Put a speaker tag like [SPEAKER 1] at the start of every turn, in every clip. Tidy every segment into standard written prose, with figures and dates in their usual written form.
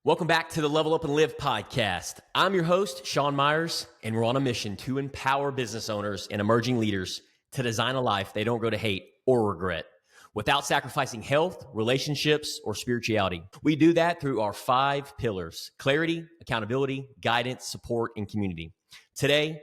[SPEAKER 1] Welcome back to the Level Up and Live podcast. I'm your host, Sean Meyers, and we're on a mission to empower business owners and emerging leaders to design a life they don't grow to hate or regret without sacrificing health, relationships, or spirituality. We do that through our 5 pillars: clarity, accountability, guidance, support, and community. Today,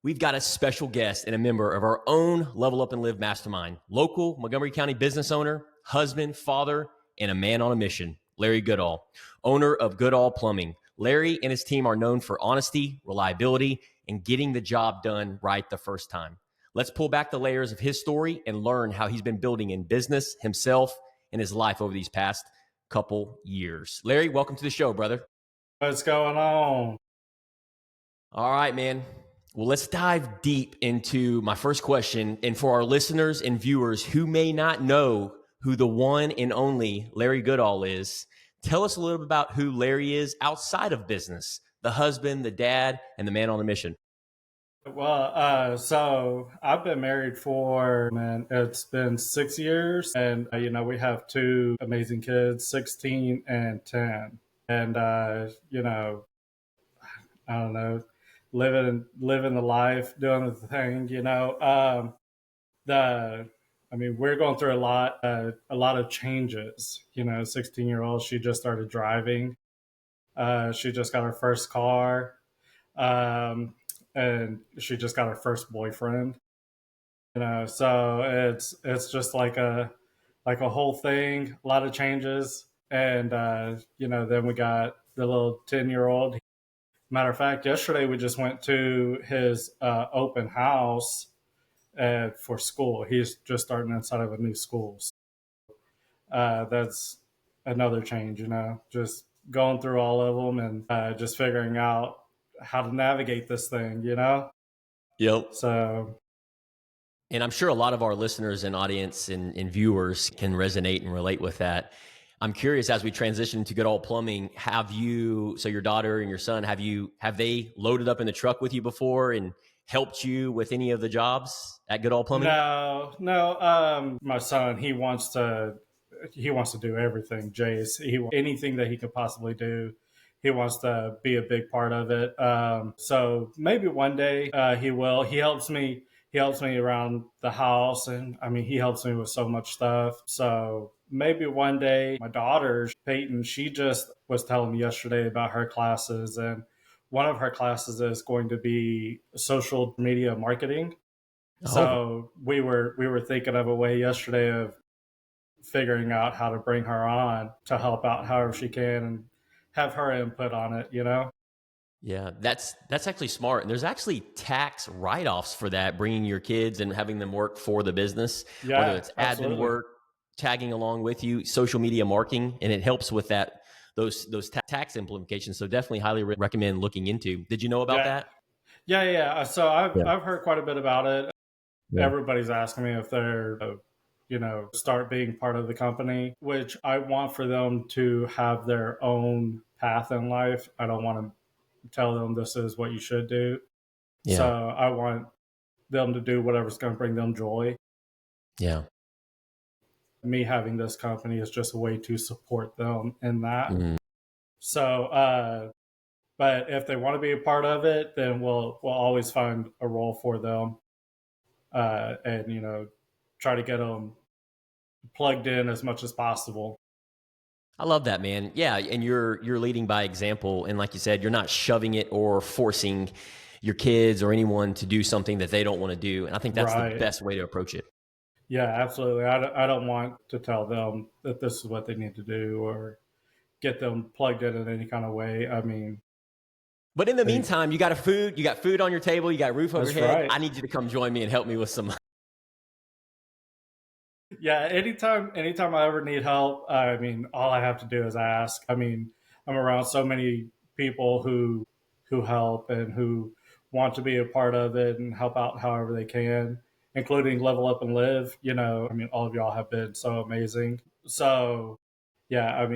[SPEAKER 1] we've got a special guest and a member of our own Level Up and Live mastermind, local Montgomery County business owner, husband, father, and a man on a mission, Larry Goodall, owner of Goodall Plumbing. Larry and his team are known for honesty, reliability, and getting the job done right the first time. Let's pull back the layers of his story and learn how he's been building in business, himself, and his life over these past couple years. Larry, welcome to the show, brother.
[SPEAKER 2] What's going on?
[SPEAKER 1] All right, man. Well, let's dive deep into my first question. And for our listeners and viewers who may not know who the one and only Larry Goodall is, tell us a little bit about who Larry is outside of business, the husband, the dad, and the man on a mission.
[SPEAKER 2] Well, so I've been married for, man, it's been 6 years, and we have 2 amazing kids, 16 and 10, and I don't know, living the life, doing the thing, we're going through a lot of changes. 16-year-old, she just started driving. She just got her first car. And she just got her first boyfriend. So it's just like a whole thing, a lot of changes. And then we got the little 10-year-old. Matter of fact, yesterday we just went to his open house for school. He's just starting inside of a new school. That's another change, just going through all of them and just figuring out how to navigate this thing,
[SPEAKER 1] Yep.
[SPEAKER 2] So,
[SPEAKER 1] and I'm sure a lot of our listeners and audience and viewers can resonate and relate with that. I'm curious, as we transition to Goodall Plumbing, so your daughter and your son, have they loaded up in the truck with you before and helped you with any of the jobs at Goodall Plumbing?
[SPEAKER 2] No. My son, he wants to do everything, Jace. Anything that he could possibly do. He wants to be a big part of it. So maybe one day he will. He helps me around the house, and he helps me with so much stuff. So maybe one day. My daughter, Peyton, she just was telling me yesterday about her classes, and one of her classes is going to be social media marketing.
[SPEAKER 1] Oh.
[SPEAKER 2] So we were thinking of a way yesterday of figuring out how to bring her on to help out however she can and have her input on it,
[SPEAKER 1] Yeah, that's actually smart. And there's actually tax write-offs for that, bringing your kids and having them work for the business,
[SPEAKER 2] Yeah,
[SPEAKER 1] whether it's
[SPEAKER 2] absolutely.
[SPEAKER 1] admin work, tagging along with you, social media marketing, and it helps with those tax implications. So definitely highly recommend looking into. Did you know about that?
[SPEAKER 2] Yeah. So I've heard quite a bit about it. Yeah. Everybody's asking me if they're start being part of the company, which I want for them to have their own path in life. I don't want to tell them this is what you should do. Yeah. So I want them to do whatever's going to bring them joy.
[SPEAKER 1] Yeah.
[SPEAKER 2] Me having this company is just a way to support them in that.
[SPEAKER 1] Mm-hmm.
[SPEAKER 2] So, but if they want to be a part of it, then we'll always find a role for them, and try to get them plugged in as much as possible.
[SPEAKER 1] I love that, man. Yeah, and you're leading by example, and like you said, you're not shoving it or forcing your kids or anyone to do something that they don't want to do, and I think that's the best way to approach it.
[SPEAKER 2] Yeah, absolutely. I don't want to tell them that this is what they need to do or get them plugged in any kind of way.
[SPEAKER 1] But in the meantime, you got food on your table, you got a roof over your head.
[SPEAKER 2] Right.
[SPEAKER 1] I need you to come join me and help me with some.
[SPEAKER 2] Yeah, anytime I ever need help, all I have to do is ask. I'm around so many people who help and who want to be a part of it and help out however they can, including Level Up and Live. All of y'all have been so amazing. So, yeah,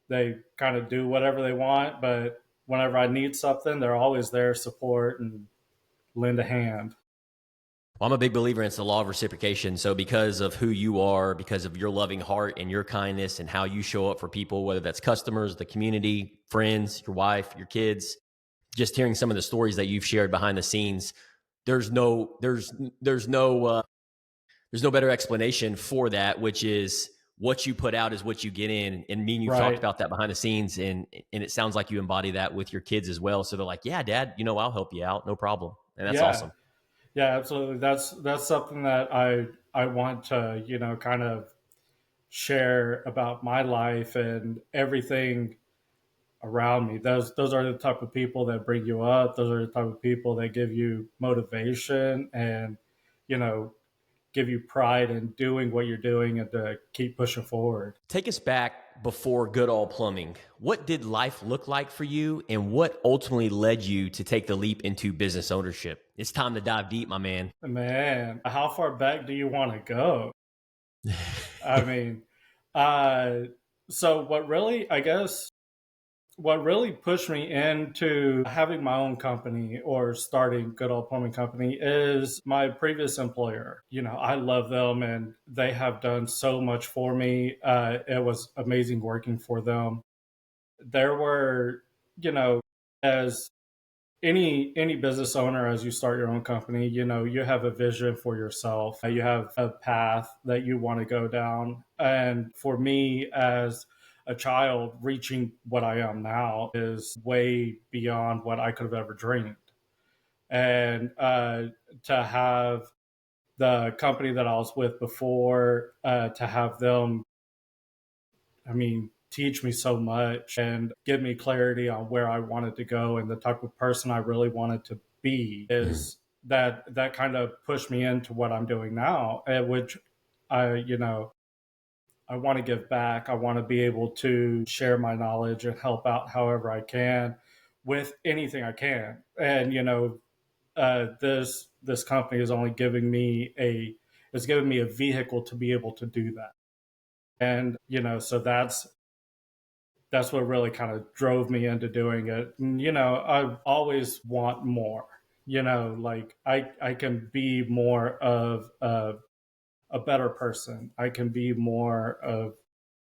[SPEAKER 2] they kind of do whatever they want, but whenever I need something, they're always there, support and lend a hand.
[SPEAKER 1] Well, I'm a big believer in it's the law of reciprocation. So because of who you are, because of your loving heart and your kindness and how you show up for people, whether that's customers, the community, friends, your wife, your kids, just hearing some of the stories that you've shared behind the scenes, there's no better explanation for that, which is what you put out is what you get in. And me and you've talked
[SPEAKER 2] Right.
[SPEAKER 1] about that behind the scenes, and it sounds like you embody that with your kids as well. So they're like, yeah, Dad, I'll help you out, no problem, and that's
[SPEAKER 2] Yeah.
[SPEAKER 1] awesome.
[SPEAKER 2] Yeah, absolutely. That's something that I want to, kind of share about my life and everything around me. Those are the type of people that bring you up. Those are the type of people that give you motivation and, you know, give you pride in doing what you're doing and to keep pushing forward.
[SPEAKER 1] Take us back before Goodall Plumbing. What did life look like for you, and what ultimately led you to take the leap into business ownership? It's time to dive deep, my man.
[SPEAKER 2] Man, how far back do you want to go? I mean, uh, so what really pushed me into having my own company or starting Goodall Plumbing Company is my previous employer. I love them and they have done so much for me. It was amazing working for them. There were, you know, as any business owner, as you start your own company, you have a vision for yourself. You have a path that you want to go down. And for me, as a child, reaching what I am now is way beyond what I could have ever dreamed. And to have the company that I was with before, to have them, I mean, teach me so much and give me clarity on where I wanted to go and the type of person I really wanted to be is that kind of pushed me into what I'm doing now, which I I want to give back. I want to be able to share my knowledge and help out however I can with anything I can. And this company is only giving me a vehicle to be able to do that. And so that's what really kind of drove me into doing it. And, I always want more. Like I can be more of a better person. I can be more of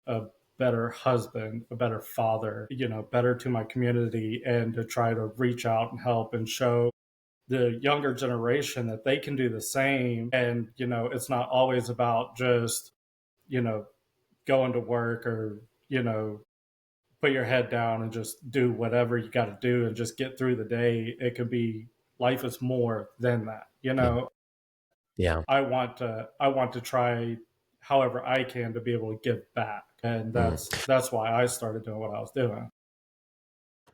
[SPEAKER 2] a better husband, a better father, better to my community, and to try to reach out and help and show the younger generation that they can do the same. And it's not always about just you know going to work or put your head down and just do whatever you got to do and just get through the day. It could be life is more than that.
[SPEAKER 1] Yeah. Yeah.
[SPEAKER 2] I want to try however I can to be able to give back. And
[SPEAKER 1] Mm.
[SPEAKER 2] that's why I started doing what I was doing.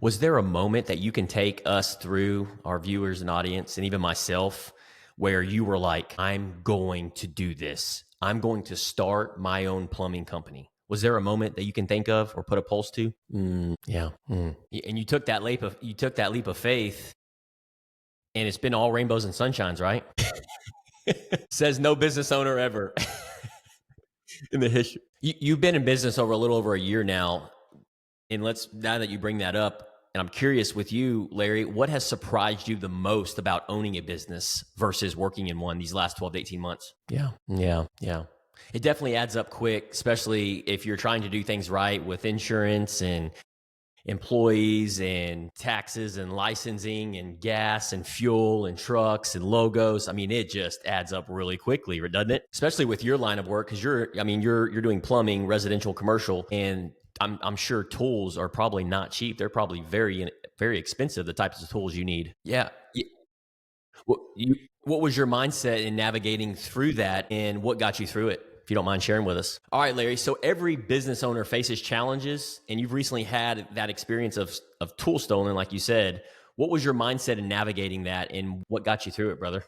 [SPEAKER 1] Was there a moment that you can take us through, our viewers and audience, and even myself, where you were like, I'm going to do this? I'm going to start my own plumbing company. Was there a moment that you can think of or put a pulse to? Yeah. And you took that leap of faith, and it's been all rainbows and sunshines, right? Says no business owner ever in the history. You've been in business over a little over a year now. And now that you bring that up, and I'm curious with you, Larry, what has surprised you the most about owning a business versus working in one these last 12 to 18 months? Yeah. It definitely adds up quick, especially if you're trying to do things right with insurance and employees and taxes and licensing and gas and fuel and trucks and logos. I mean, it just adds up really quickly, doesn't it? Especially with your line of work, because you're doing plumbing, residential, commercial, and I'm sure tools are probably not cheap. They're probably very, very expensive, the types of tools you need. Yeah. What was your mindset in navigating through that, and what got you through it? If you don't mind sharing with us. All right, Larry. So every business owner faces challenges, and you've recently had that experience of tool stolen, like you said. What was your mindset in navigating that, and what got you through it, brother?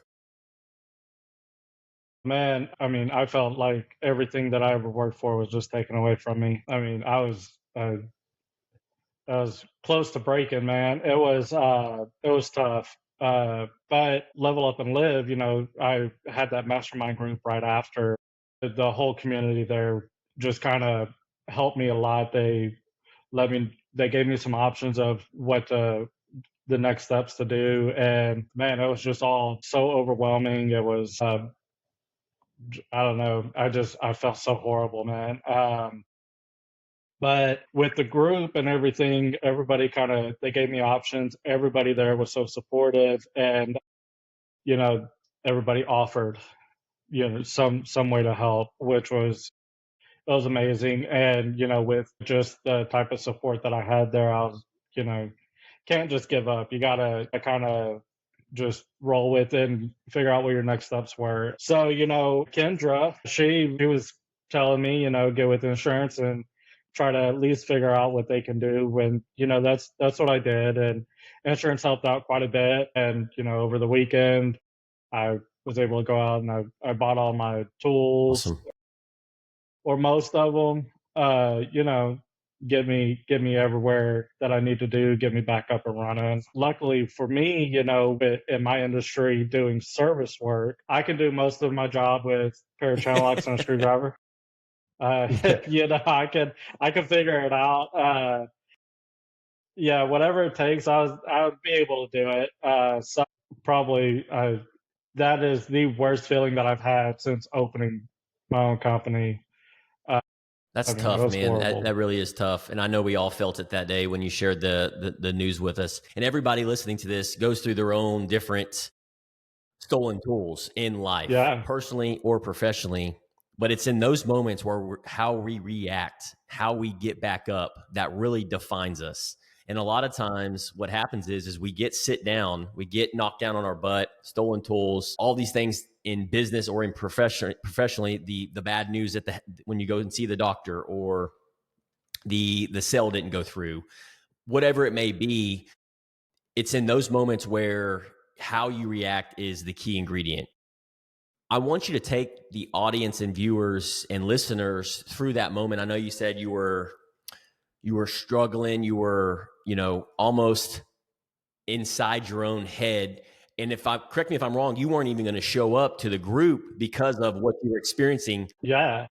[SPEAKER 2] Man, I mean, I felt like everything that I ever worked for was just taken away from me. I mean, I was close to breaking, man. It was tough. But Level Up and Live, I had that mastermind group right after. The whole community there just kind of helped me a lot. They gave me some options of what to the next steps to do. And man, it was just all so overwhelming. It was, I don't know. I felt so horrible, man. But with the group and everything, everybody they gave me options. Everybody there was so supportive, and, you know, everybody offered, some way to help, which was, it was amazing. And, with just the type of support that I had there, I was, you know, can't just give up. You gotta kind of just roll with it and figure out what your next steps were. So, Kendra, she was telling me, get with insurance and try to at least figure out what they can do. When, that's what I did. And insurance helped out quite a bit. And, over the weekend, I was able to go out and I bought all my tools,
[SPEAKER 1] Awesome.
[SPEAKER 2] or most of them, get me everywhere that I need to do, get me back up and running. Luckily for me, in my industry doing service work, I can do most of my job with a pair of channel locks and a screwdriver. I can figure it out. Yeah, whatever it takes, I would be able to do it. So probably, that is the worst feeling that I've had since opening my own company.
[SPEAKER 1] That's
[SPEAKER 2] I mean, it
[SPEAKER 1] tough,
[SPEAKER 2] was
[SPEAKER 1] man.
[SPEAKER 2] horrible.
[SPEAKER 1] That really is tough. And I know we all felt it that day when you shared the news with us. And everybody listening to this goes through their own different stolen tools in life,
[SPEAKER 2] Yeah.
[SPEAKER 1] personally or professionally. But it's in those moments where how we react, how we get back up, that really defines us. And a lot of times what happens is we get sit down, we get knocked down on our butt, stolen tools, all these things in business or in professionally, the bad news at when you go and see the doctor, or the sale didn't go through, whatever it may be. It's in those moments where how you react is the key ingredient. I want you to take the audience and viewers and listeners through that moment. I know you said you were struggling, you were, almost inside your own head. And correct me if I'm wrong, you weren't even going to show up to the group because of what you were experiencing.
[SPEAKER 2] Yeah.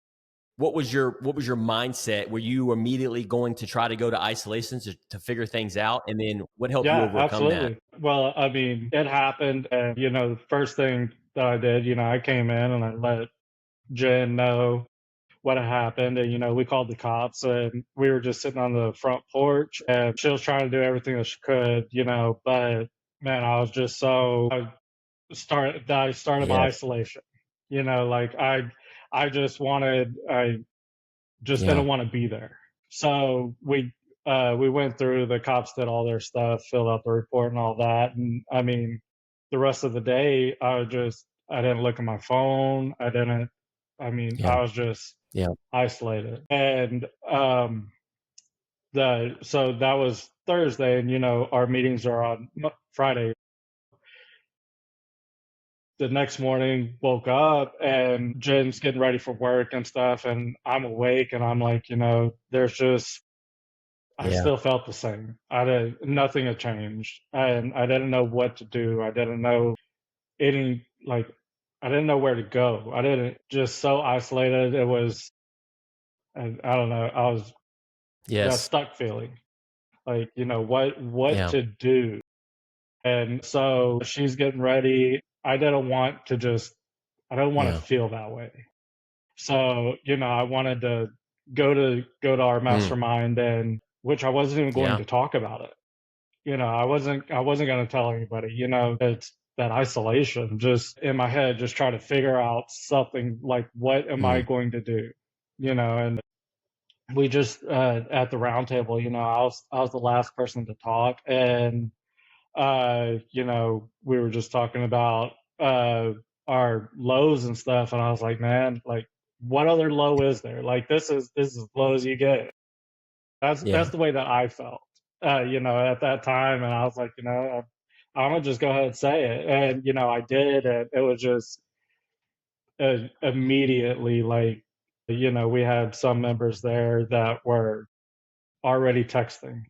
[SPEAKER 1] What was your mindset? Were you immediately going to try to go to isolation to figure things out? And then what helped you
[SPEAKER 2] Yeah,
[SPEAKER 1] overcome that?
[SPEAKER 2] absolutely. Well, I mean, it happened. And, the first thing that I did, I came in and I let Jen know what had happened. And, we called the cops, and we were just sitting on the front porch, and she was trying to do everything that she could, but man, I was just I started my
[SPEAKER 1] Yeah.
[SPEAKER 2] isolation, like I just
[SPEAKER 1] Yeah.
[SPEAKER 2] didn't want to be there. So we went through, the cops did all their stuff, filled out the report and all that. And I mean, the rest of the day, I didn't look at my phone.
[SPEAKER 1] Yeah.
[SPEAKER 2] I was just
[SPEAKER 1] Yeah.
[SPEAKER 2] isolated. And so that was Thursday, and our meetings are on Friday. The next morning, woke up, and Jen's getting ready for work and stuff, and I'm awake, and I'm like, there's just, I
[SPEAKER 1] Yeah.
[SPEAKER 2] still felt the same. Nothing had changed, and I didn't know what to do. I didn't know any, like, I didn't know where to go. I didn't, just so isolated. It was, I don't know. I was that
[SPEAKER 1] Yes.
[SPEAKER 2] stuck feeling, like, what
[SPEAKER 1] Yeah.
[SPEAKER 2] to do. And so she's getting ready. I don't want to
[SPEAKER 1] Yeah.
[SPEAKER 2] feel that way. So, I wanted to go to our
[SPEAKER 1] Mm.
[SPEAKER 2] mastermind, and which I wasn't even going
[SPEAKER 1] Yeah.
[SPEAKER 2] to talk about it. I wasn't going to tell anybody. It's that isolation, just in my head, just try to figure out something, like, what am I
[SPEAKER 1] Mm.
[SPEAKER 2] going to do? And we just, at the round table, I was the last person to talk. And we were just talking about our lows and stuff, and I was like, man, like, what other low is there? Like, this is as low as you get.
[SPEAKER 1] Yeah.
[SPEAKER 2] That's the way that I felt, at that time. And I was like, I'm gonna just go ahead and say it. And I did, and it was just, immediately, like, we had some members there that were already texting,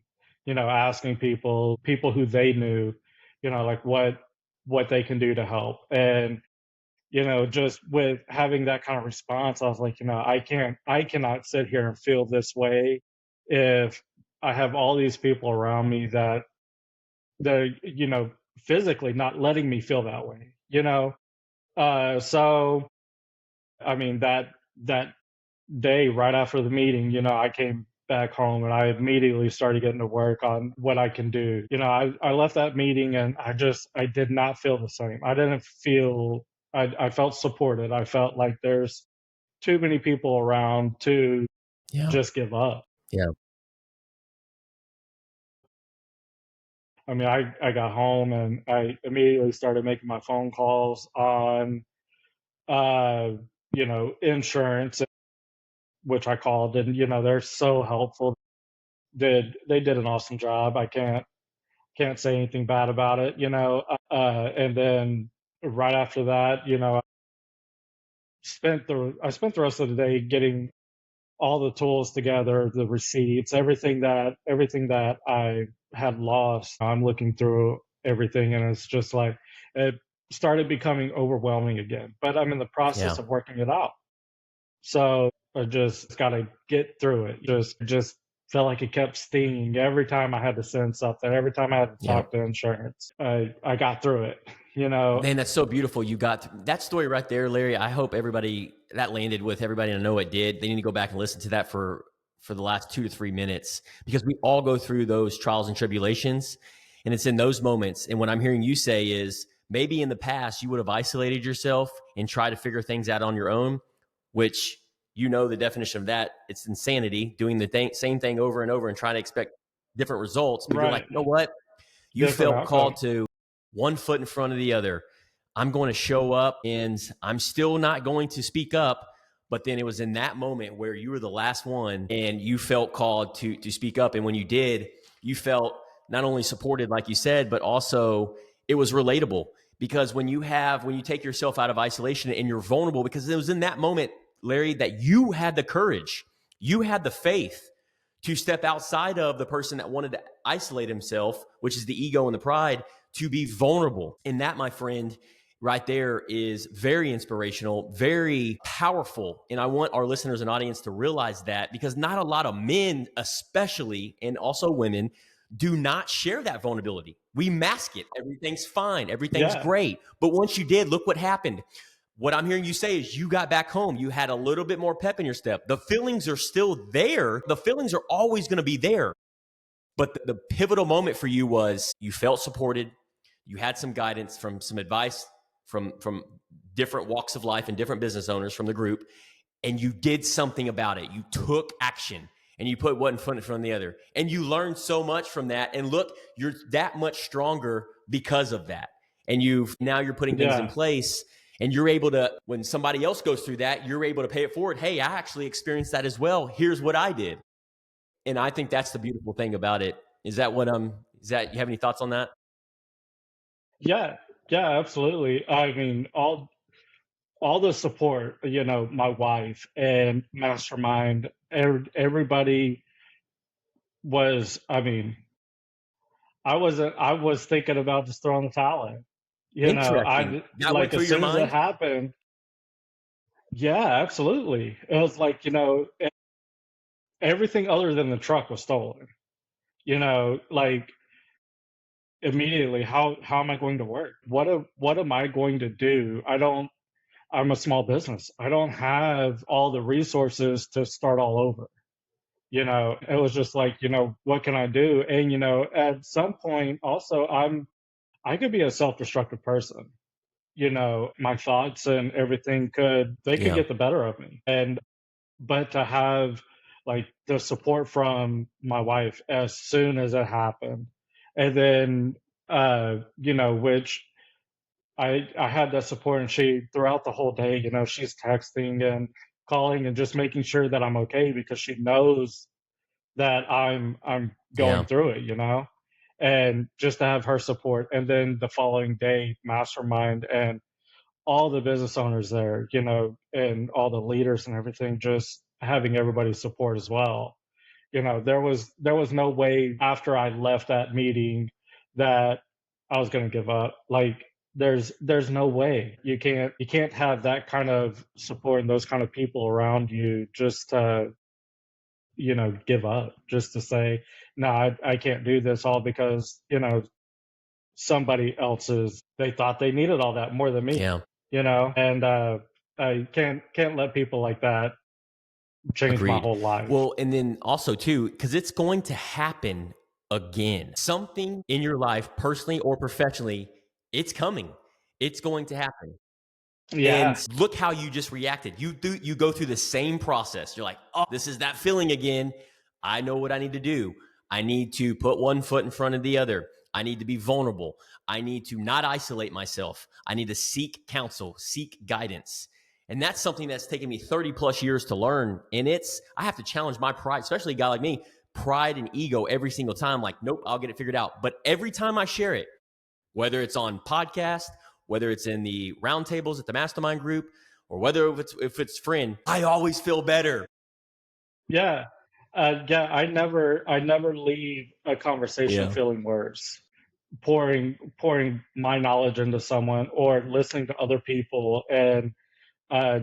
[SPEAKER 2] asking people who they knew, like, what they can do to help. And just with having that kind of response, I was like, I cannot sit here and feel this way if I have all these people around me that they're, physically not letting me feel that way, so I mean, that day right after the meeting, I came back home and I immediately started getting to work on what I can do. I left that meeting and I did not feel the same. I didn't feel, I felt supported. I felt like there's too many people around to
[SPEAKER 1] Yeah.
[SPEAKER 2] just give up.
[SPEAKER 1] Yeah.
[SPEAKER 2] I mean, I got home and I immediately started making my phone calls on, uh, insurance, which I called, and they're so helpful. They did an awesome job. I can't say anything bad about it. And then right after that, I spent the rest of the day getting all the tools together, the receipts, everything that I had lost. I'm looking through everything, and it's just like it started becoming overwhelming again. But I'm in the
[SPEAKER 1] Yeah.
[SPEAKER 2] process of working it out. So I just got to get through it. Just felt like it kept stinging every time I had to send something. Every time I had to
[SPEAKER 1] Yeah.
[SPEAKER 2] talk to insurance, I got through it. You know,
[SPEAKER 1] Man, that's so beautiful. You got that story right there, Larry. I hope everybody that landed with everybody. And I know it did. They need to go back and listen to that for the last 2 to 3 minutes, because we all go through those trials and tribulations, and it's in those moments. And what I'm hearing you say is maybe in the past you would have isolated yourself and tried to figure things out on your own, which the definition of that. It's insanity, doing the same thing over and over and trying to expect different results. But you're like,
[SPEAKER 2] right?
[SPEAKER 1] you know what? You
[SPEAKER 2] Different
[SPEAKER 1] felt called
[SPEAKER 2] outcome.
[SPEAKER 1] to one foot in front of the other. I'm going to show up and I'm still not going to speak up. But then it was in that moment where you were the last one and you felt called to speak up. And when you did, you felt not only supported, like you said, but also it was relatable. Because when you take yourself out of isolation and you're vulnerable, because it was in that moment, Larry, that you had the courage, you had the faith to step outside of the person that wanted to isolate himself, which is the ego and the pride, to be vulnerable. And that, my friend, right there is very inspirational, very powerful. And I want our listeners and audience to realize that, because not a lot of men, especially, and also women, do not share that vulnerability. We mask it. Everything's fine. Everything's
[SPEAKER 2] Yeah,
[SPEAKER 1] great. But once you did, look what happened. What I'm hearing you say is you got back home. You had a little bit more pep in your step. The feelings are still there. The feelings are always going to be there. But the pivotal moment for you was you felt supported. You had some guidance, from some advice from different walks of life and different business owners from the group, and you did something about it. You took action and you put one foot in front of the other. And you learned so much from that. And look, you're that much stronger because of that. And you're putting things in
[SPEAKER 2] yeah,
[SPEAKER 1] place, and you're able to, when somebody else goes through that, you're able to pay it forward. Hey, I actually experienced that as well. Here's what I did. And I think that's the beautiful thing about it. Is that, you have any thoughts on that?
[SPEAKER 2] yeah, yeah. Absolutely. I mean, all the support. My wife and Mastermind. Everybody was. I mean, I wasn't. I was thinking about just throwing the towel in.
[SPEAKER 1] Interesting.
[SPEAKER 2] I
[SPEAKER 1] That went
[SPEAKER 2] like
[SPEAKER 1] through
[SPEAKER 2] as
[SPEAKER 1] your
[SPEAKER 2] soon as it
[SPEAKER 1] mind?
[SPEAKER 2] happened. Yeah, absolutely. It was like, everything other than the truck was stolen. Like immediately, how am I going to work? What am I going to do? I'm a small business. I don't have all the resources to start all over. It was just like, what can I do? And at some point also I could be a self-destructive person. My thoughts and everything could
[SPEAKER 1] Yeah.
[SPEAKER 2] get the better of me. And but to have like the support from my wife as soon as it happened, and then which I had that support, and she throughout the whole day, she's texting and calling and just making sure that I'm okay, because she knows that I'm going
[SPEAKER 1] Yeah.
[SPEAKER 2] through it, and just to have her support. And then the following day, Mastermind and all the business owners there, and all the leaders and everything, just having everybody's support as well. There was no way after I left that meeting that I was going to give up. Like there's no way. You can't have that kind of support and those kind of people around you just to give up, just to say no, I can't do this, all because somebody else's. They thought they needed all that more than me,
[SPEAKER 1] Yeah.
[SPEAKER 2] and I can't let people like that change my
[SPEAKER 1] Agreed.
[SPEAKER 2] whole life.
[SPEAKER 1] Well, and then also too, because it's going to happen again. Something in your life, personally or professionally, it's coming. It's going to happen.
[SPEAKER 2] Yeah,
[SPEAKER 1] And look how you just reacted. You go through the same process. You're like, oh, this is that feeling again. I know what I need to do. I need to put one foot in front of the other. I need to be vulnerable. I need to not isolate myself. I need to seek counsel, seek guidance. And that's something that's taken me 30 plus years to learn. And I have to challenge my pride, especially a guy like me, pride and ego every single time. Like, nope, I'll get it figured out. But every time I share it, whether it's on podcast, whether it's in the roundtables at the mastermind group, or whether if it's friend, I always feel better.
[SPEAKER 2] yeah, yeah. I never leave a conversation feeling worse. Pouring my knowledge into someone, or listening to other people, and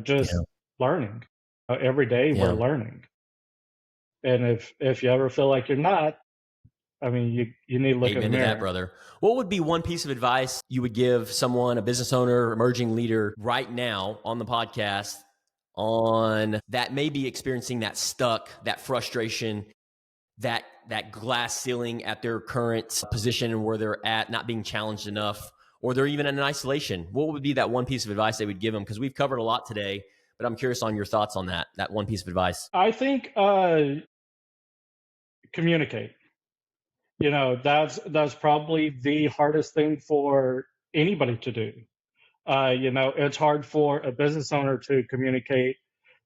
[SPEAKER 2] just learning. Every day we're learning, and if you ever feel like you're not, I mean, you need to look in the
[SPEAKER 1] Amen to
[SPEAKER 2] mirror.
[SPEAKER 1] that, brother. What would be one piece of advice you would give someone, a business owner, emerging leader right now on the podcast on that may be experiencing that stuck, that frustration, that glass ceiling at their current position and where they're at, not being challenged enough, or they're even in isolation? What would be that one piece of advice they would give them? Because we've covered a lot today, but I'm curious on your thoughts on that one piece of advice.
[SPEAKER 2] I think communicate. That's probably the hardest thing for anybody to do. It's hard for a business owner to communicate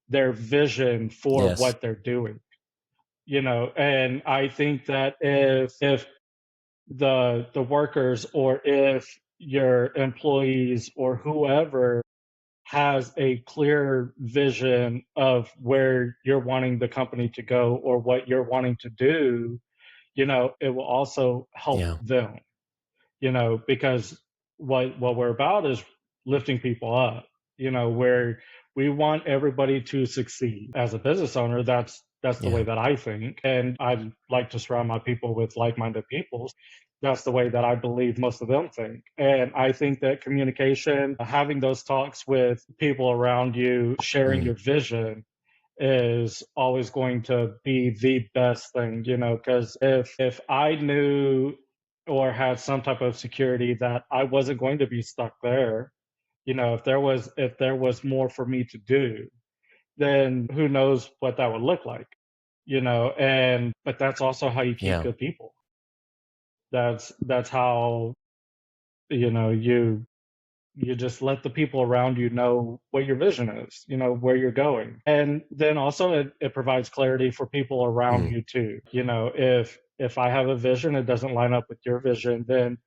[SPEAKER 2] their vision for
[SPEAKER 1] Yes.
[SPEAKER 2] what they're doing. And I think that if the workers, or if your employees or whoever has a clear vision of where you're wanting the company to go or what you're wanting to do, it will also help them, because what we're about is lifting people up, where we want everybody to succeed. As a business owner, that's the way that I think. And I like to surround my people with like-minded people. That's the way that I believe most of them think. And I think that communication, having those talks with people around you, sharing your vision, is always going to be the best thing, because if I knew or had some type of security that I wasn't going to be stuck there, if there was more for me to do, then who knows what that would look like, but that's also how you keep good people. That's how, you just let the people around you know what your vision is, where you're going. And then also it provides clarity for people around you too. If I have a vision, it doesn't line up with your vision, then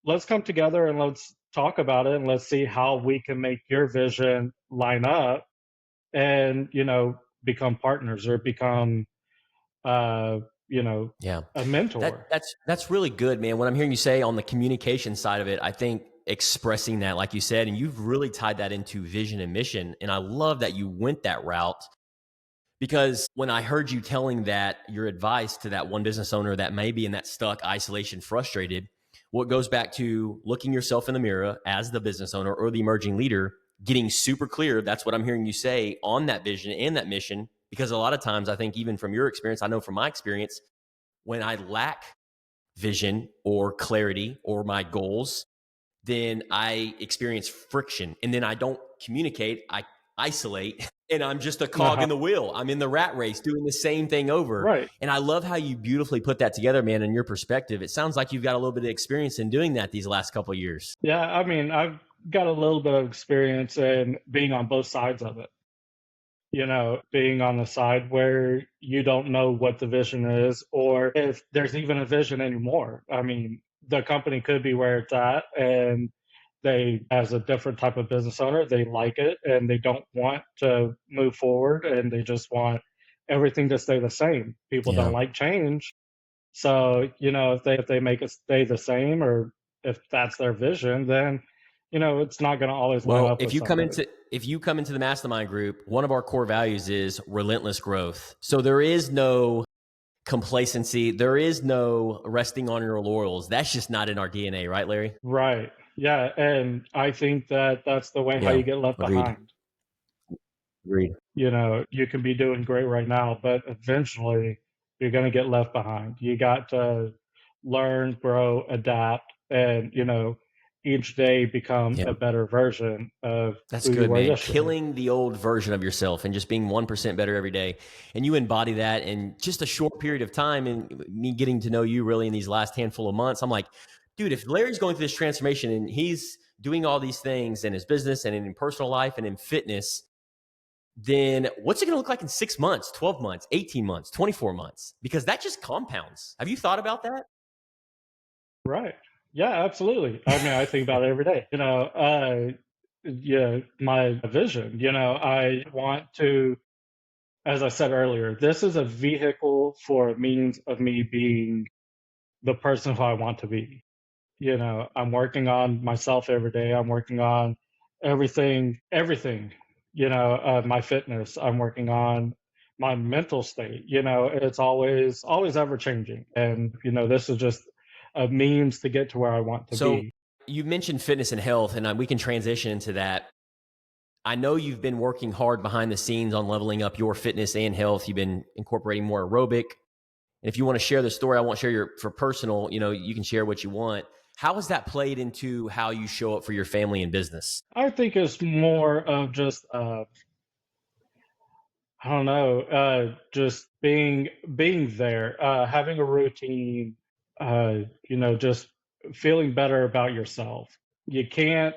[SPEAKER 2] let's come together and let's talk about it, and let's see how we can make your vision line up, and, become partners, or become, a mentor.
[SPEAKER 1] That's really good, man. What I'm hearing you say on the communication side of it, I think expressing that, like you said, and you've really tied that into vision and mission. And I love that you went that route, because when I heard you telling that your advice to that one business owner that may be in that stuck, isolation, frustrated, what goes back to looking yourself in the mirror as the business owner or the emerging leader, getting super clear. That's what I'm hearing you say on that vision and that mission. Because a lot of times, I think even from your experience, I know from my experience, when I lack vision or clarity or my goals, then I experience friction, and then I don't communicate. I isolate, and I'm just a cog in the wheel. I'm in the rat race doing the same thing over.
[SPEAKER 2] Right.
[SPEAKER 1] And I love how you beautifully put that together, man, in your perspective. It sounds like you've got a little bit of experience in doing that these last couple of years.
[SPEAKER 2] Yeah, I mean, I've got a little bit of experience in being on both sides of it. Being on the side where you don't know what the vision is, or if there's even a vision anymore. I mean, the company could be where it's at, and they, as a different type of business owner, they like it and they don't want to move forward, and they just want everything to stay the same. People don't like change. So, if they make it stay the same, or if that's their vision, then, it's not going to always line up with somebody.
[SPEAKER 1] If you come into the mastermind group, one of our core values is relentless growth. So there is no complacency. There is no resting on your laurels. That's just not in our DNA, right, Larry?
[SPEAKER 2] Right. Yeah. And I think that that's the way how
[SPEAKER 1] Yeah,
[SPEAKER 2] you get left
[SPEAKER 1] agreed.
[SPEAKER 2] behind.
[SPEAKER 1] Agreed.
[SPEAKER 2] You can be doing great right now, but eventually you're going to get left behind. You got to learn, grow, adapt, and, each day become
[SPEAKER 1] Yeah.
[SPEAKER 2] a better version of
[SPEAKER 1] That's
[SPEAKER 2] who you
[SPEAKER 1] good,
[SPEAKER 2] were
[SPEAKER 1] man.
[SPEAKER 2] yesterday.
[SPEAKER 1] Killing the old version of yourself and just being 1% better every day. And you embody that in just a short period of time. And me getting to know you really in these last handful of months, I'm like, dude, if Larry's going through this transformation and he's doing all these things in his business and in personal life and in fitness, then what's it going to look like in 6 months, 12 months, 18 months, 24 months? Because that just compounds. Have you thought about that?
[SPEAKER 2] Right. Yeah, absolutely. I mean, I think about it every day. Yeah, my vision, I want to, as I said earlier, this is a vehicle for a means of me being the person who I want to be. I'm working on myself every day. I'm working on everything, my fitness. I'm working on my mental state. It's always ever changing. And, this is just a means to get to where I want to
[SPEAKER 1] So
[SPEAKER 2] be.
[SPEAKER 1] you mentioned fitness and health, and we can transition into that. I know you've been working hard behind the scenes on leveling up your fitness and health. You've been incorporating more aerobic. And if you want to share the story, I won't share for personal, you can share what you want. How has that played into how you show up for your family and business?
[SPEAKER 2] I think it's more of just, I don't know, just being there, having a routine, just feeling better about yourself. You can't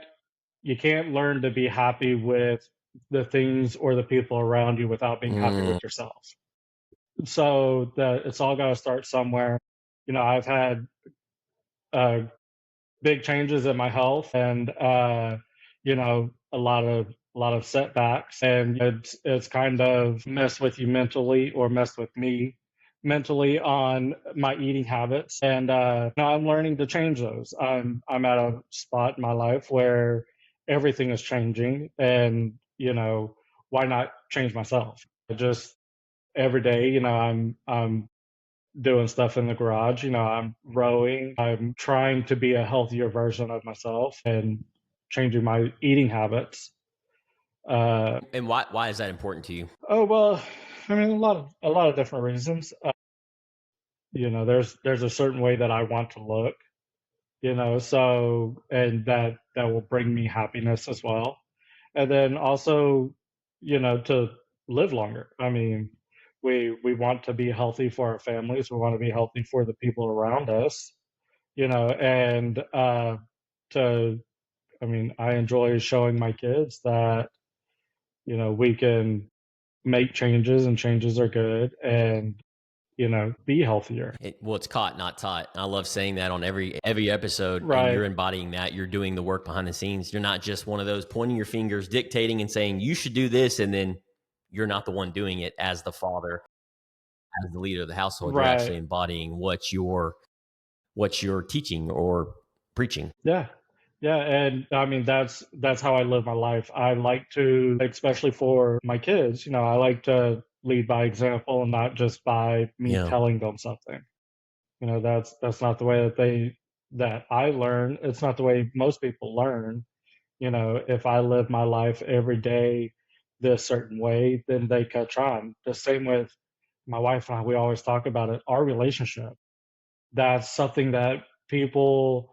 [SPEAKER 2] you can't learn to be happy with the things or the people around you without being happy
[SPEAKER 1] Mm,
[SPEAKER 2] with yourself. So that it's all got to start somewhere. I've had uh, big changes in my health, and a lot of setbacks, and it's kind of messed with you mentally, or messed with me mentally on my eating habits, and now I'm learning to change those. I'm at a spot in my life where everything is changing, and why not change myself? Just every day, I'm doing stuff in the garage. I'm rowing. I'm trying to be a healthier version of myself and changing my eating habits.
[SPEAKER 1] and why is that important to you?
[SPEAKER 2] Oh well, I mean a lot of different reasons. There's a certain way that I want to look. So, and that will bring me happiness as well. And then also, to live longer. I mean, we want to be healthy for our families. We want to be healthy for the people around us. And to, I mean, I enjoy showing my kids that, we can make changes, and changes are good, and, be healthier.
[SPEAKER 1] Well, it's caught, not taught. I love saying that on every episode, and
[SPEAKER 2] Right.
[SPEAKER 1] you're embodying that. You're doing the work behind the scenes. You're not just one of those pointing your fingers, dictating, and saying you should do this, and then you're not the one doing it as the father, as the leader of the household. You're
[SPEAKER 2] Right.
[SPEAKER 1] actually embodying what you're teaching or preaching.
[SPEAKER 2] Yeah. Yeah. And I mean, that's how I live my life. I like to, especially for my kids, I like to lead by example, and not just by me
[SPEAKER 1] Yeah.
[SPEAKER 2] telling them something. That's not the way that I learn. It's not the way most people learn. If I live my life every day this certain way, then they catch on. The same with my wife and I. We always talk about it. Our relationship. That's something that people,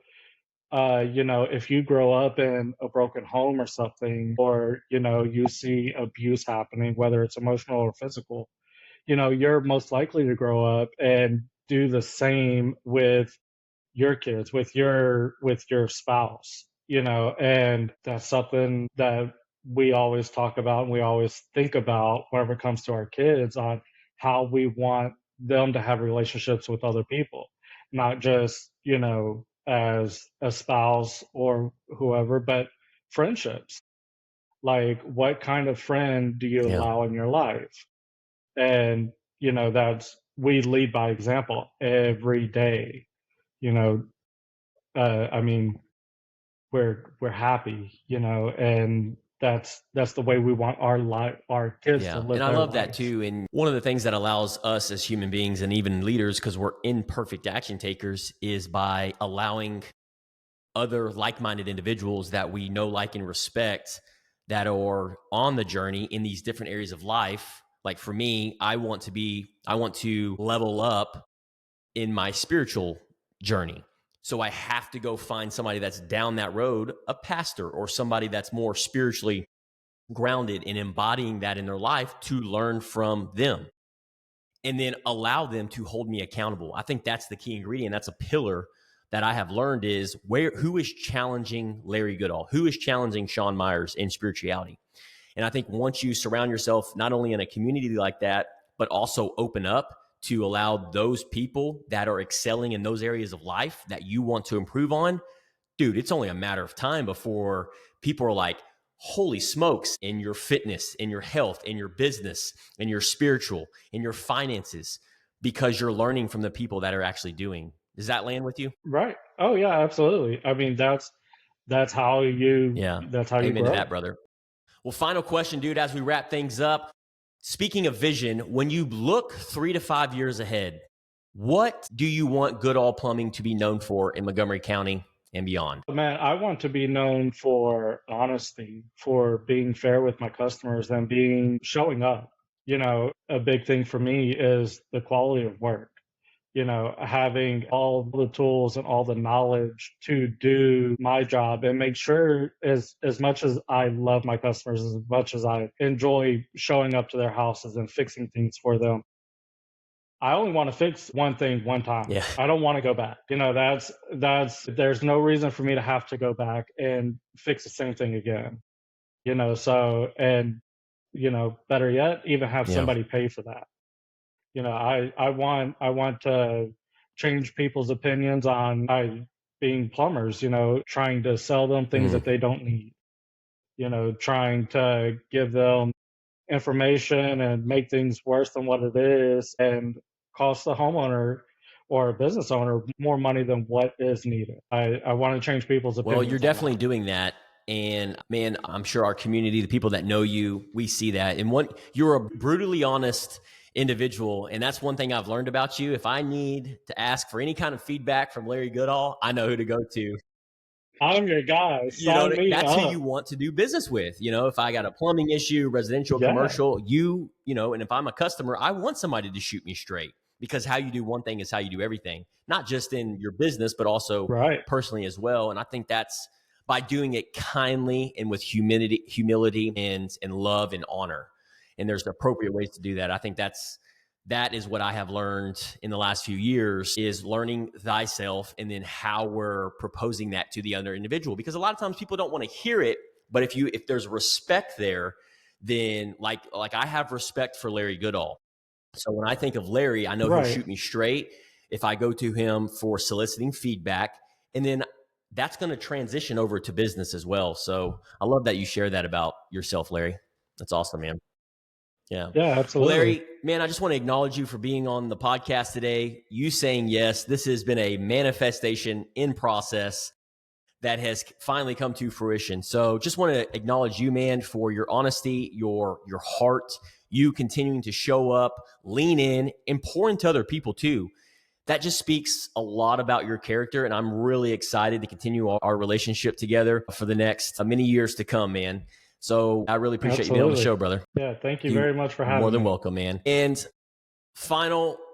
[SPEAKER 2] if you grow up in a broken home or something, or, you see abuse happening, whether it's emotional or physical, you're most likely to grow up and do the same with your kids, with your spouse, and that's something that we always talk about, and we always think about whenever it comes to our kids, on how we want them to have relationships with other people, not just, as a spouse or whoever, but friendships. Like, what kind of friend do you
[SPEAKER 1] Yeah.
[SPEAKER 2] allow in your life? And, that's, we lead by example every day. You know, I mean, we're happy, and that's the way we want our kids to
[SPEAKER 1] Yeah.
[SPEAKER 2] live
[SPEAKER 1] And I
[SPEAKER 2] their
[SPEAKER 1] love that
[SPEAKER 2] lives.
[SPEAKER 1] too. And one of the things that allows us as human beings and even leaders, because we're imperfect action takers, is by allowing other like-minded individuals that we know, like, and respect that are on the journey in these different areas of life. Like for me, I want to level up in my spiritual journey. So I have to go find somebody that's down that road, a pastor or somebody that's more spiritually grounded in embodying that in their life, to learn from them and then allow them to hold me accountable. I think that's the key ingredient. That's a pillar that I have learned, is who is challenging Larry Goodall, who is challenging Sean Meyers in spirituality. And I think once you surround yourself not only in a community like that, but also open up to allow those people that are excelling in those areas of life that you want to improve on, dude, it's only a matter of time before people are like, holy smokes, in your fitness, in your health, in your business, in your spiritual, in your finances, because you're learning from the people that are actually doing. Does that land with you?
[SPEAKER 2] Right. Oh yeah, absolutely. I mean, that's how you
[SPEAKER 1] Yeah.
[SPEAKER 2] that's how you
[SPEAKER 1] Amen to
[SPEAKER 2] grow.
[SPEAKER 1] that, brother. Well, final question, dude, as we wrap things up. Speaking of vision, when you look 3 to 5 years ahead, what do you want Goodall Plumbing to be known for in Montgomery County and beyond?
[SPEAKER 2] Man, I want to be known for honesty, for being fair with my customers and being showing up. A big thing for me is the quality of work. Having all the tools and all the knowledge to do my job and make sure, as much as I love my customers, as much as I enjoy showing up to their houses and fixing things for them, I only want to fix one thing one time.
[SPEAKER 1] Yeah.
[SPEAKER 2] I don't want to go back. There's no reason for me to have to go back and fix the same thing again. Better yet, even have
[SPEAKER 1] Yeah.
[SPEAKER 2] somebody pay for that. I want to change people's opinions on by being plumbers, trying to sell them things
[SPEAKER 1] Mm.
[SPEAKER 2] that they don't need, trying to give them information and make things worse than what it is and cost the homeowner or a business owner more money than what is needed. I want to change people's
[SPEAKER 1] Well, you're
[SPEAKER 2] opinions on
[SPEAKER 1] definitely
[SPEAKER 2] that.
[SPEAKER 1] doing that. And man, I'm sure our community, the people that know you, we see that. And you're a brutally honest individual. And that's one thing I've learned about you. If I need to ask for any kind of feedback from Larry Goodall, I know who to go to.
[SPEAKER 2] I'm your guy.
[SPEAKER 1] You know,
[SPEAKER 2] Sign me
[SPEAKER 1] that's who you
[SPEAKER 2] up.
[SPEAKER 1] want to do business with. If I got a plumbing issue, residential,
[SPEAKER 2] Yeah,
[SPEAKER 1] commercial, and if I'm a customer, I want somebody to shoot me straight, because how you do one thing is how you do everything, not just in your business, but also
[SPEAKER 2] right.
[SPEAKER 1] personally as well. And I think that's by doing it kindly and with humility and love and honor. And there's appropriate ways to do that. I think that is what I have learned in the last few years, is learning thyself and then how we're proposing that to the other individual. Because a lot of times people don't want to hear it, but if there's respect there, then like I have respect for Larry Goodall. So when I think of Larry, I know he'll
[SPEAKER 2] Right.
[SPEAKER 1] shoot me straight if I go to him for soliciting feedback. And then that's going to transition over to business as well. So I love that you share that about yourself, Larry. That's awesome, man. Yeah.
[SPEAKER 2] Yeah,
[SPEAKER 1] Well,
[SPEAKER 2] absolutely.
[SPEAKER 1] Larry, man, I just want to acknowledge you for being on the podcast today. You saying yes. This has been a manifestation in process that has finally come to fruition. So just want to acknowledge you, man, for your honesty, your heart, you continuing to show up, lean in, and pour into other people too. That just speaks a lot about your character. And I'm really excited to continue our relationship together for the next many years to come, man. So I really appreciate you being on the
[SPEAKER 2] Absolutely.
[SPEAKER 1] show, brother.
[SPEAKER 2] Yeah, thank you
[SPEAKER 1] You
[SPEAKER 2] very much for
[SPEAKER 1] more
[SPEAKER 2] having
[SPEAKER 1] than
[SPEAKER 2] me.
[SPEAKER 1] welcome, man. And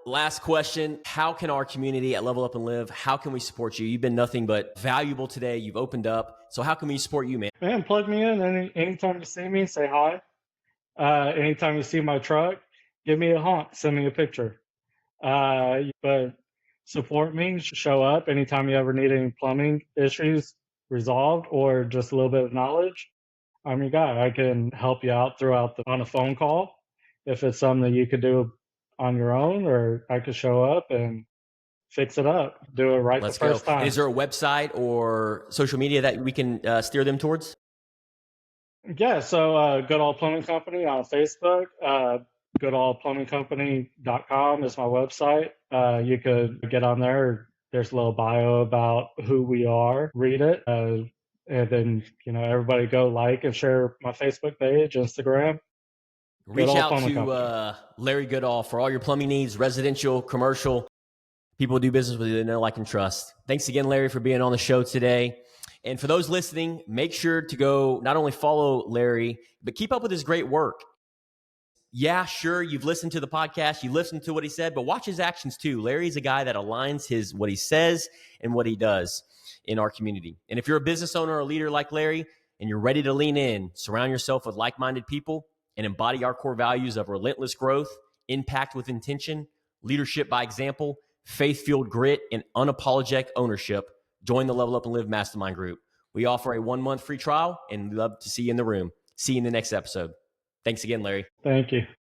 [SPEAKER 1] last question. How can our community at Level Up and Live, how can we support you? You've been nothing but valuable today. You've opened up. So how can we support you, man?
[SPEAKER 2] Man, plug me in. Anytime you see me, say hi. Anytime you see my truck, give me a honk, send me a picture. But support me, show up anytime you ever need any plumbing issues resolved or just a little bit of knowledge. I'm your guy. I can help you out on a phone call if it's something that you could do on your own, or I could show up and fix it up, do it right the
[SPEAKER 1] Let's go.
[SPEAKER 2] first
[SPEAKER 1] And is
[SPEAKER 2] time.
[SPEAKER 1] there a website or social media that we can steer them towards?
[SPEAKER 2] Yeah, so Goodall Plumbing Company on Facebook. GoodallPlumbingCompany.com is my website. You could get on there. There's a little bio about who we are. Read it. And then, everybody go like and share my Facebook page, Instagram,
[SPEAKER 1] Reach
[SPEAKER 2] Goodall
[SPEAKER 1] out
[SPEAKER 2] Plumbing
[SPEAKER 1] to
[SPEAKER 2] Company.
[SPEAKER 1] Larry Goodall for all your plumbing needs, residential, commercial. People do business with you, they know, like, and trust. Thanks again, Larry, for being on the show today. And for those listening, make sure to go not only follow Larry, but keep up with his great work. Yeah, sure, you've listened to the podcast, you listened to what he said, but watch his actions too. Larry's a guy that aligns what he says and what he does in our community. And if you're a business owner or a leader like Larry and you're ready to lean in, surround yourself with like-minded people and embody our core values of relentless growth, impact with intention, leadership by example, faith-fueled grit, and unapologetic ownership, join the Level Up and Live Mastermind group. We offer a 1-month free trial and we'd love to see you in the room. See you in the next episode. Thanks again, Larry.
[SPEAKER 2] Thank you.